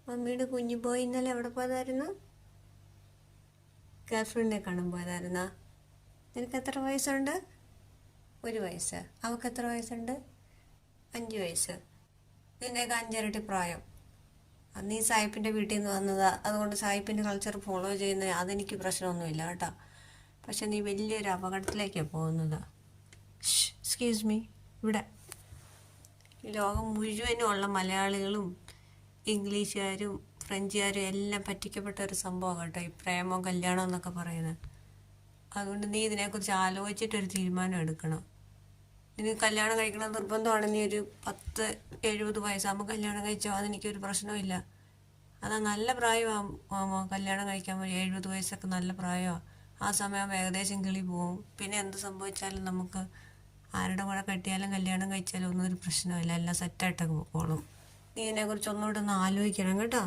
മമ്മിയുടെ കുഞ്ഞു പോയി ഇന്നലെ എവിടെ പോയതായിരുന്നു? ഗേൾഫ്രണ്ടിനെ കാണാൻ പോയതായിരുന്നാ? നിനക്ക് എത്ര വയസ്സുണ്ട്? 1 വയസ്സ്. അവൾക്ക് എത്ര വയസ്സുണ്ട്? 5 വയസ്സ്. നിന്നേക്ക് 5 ഇരട്ടി പ്രായം. നീ സായിപ്പിൻ്റെ വീട്ടിൽ നിന്ന് വന്നതാ, അതുകൊണ്ട് സായിപ്പിൻ്റെ കൾച്ചർ ഫോളോ ചെയ്യുന്ന അതെനിക്ക് പ്രശ്നമൊന്നുമില്ല കേട്ടോ. പക്ഷെ നീ വലിയൊരു അപകടത്തിലേക്കാണ് പോകുന്നത്. Excuse me. ഇവിടെ ഈ ലോകം മുഴുവനും ഉള്ള മലയാളികളും ഇംഗ്ലീഷുകാരും ഫ്രഞ്ചുകാരും എല്ലാം പറ്റിക്കപ്പെട്ട ഒരു സംഭവം കേട്ടോ ഈ പ്രേമം കല്യാണം എന്നൊക്കെ പറയുന്നത്. അതുകൊണ്ട് നീ ഇതിനെക്കുറിച്ച് ആലോചിച്ചിട്ടൊരു തീരുമാനം എടുക്കണം. നിനക്ക് കല്യാണം കഴിക്കണം നിർബന്ധമാണ്. നീ ഒരു 70 വയസ്സാകുമ്പോൾ കല്യാണം കഴിച്ചോ, അതെനിക്കൊരു പ്രശ്നമില്ല. അതാ നല്ല പ്രായമാകുമ്പോൾ കല്യാണം കഴിക്കാൻ പോയി. 70 വയസ്സൊക്കെ നല്ല പ്രായമാണ്. ആ സമയമാകുമ്പോൾ ഏകദേശം കിളി പോവും. പിന്നെ എന്ത് സംഭവിച്ചാലും നമുക്ക് ആരുടെ കൂടെ കെട്ടിയാലും കല്യാണം കഴിച്ചാലും ഒന്നും ഒരു പ്രശ്നമില്ല, എല്ലാം സെറ്റായിട്ടൊക്കെ പോകണം. നീ ഇതിനെക്കുറിച്ച് ഒന്നുകൂടെ ഒന്ന് ആലോചിക്കണം കേട്ടോ.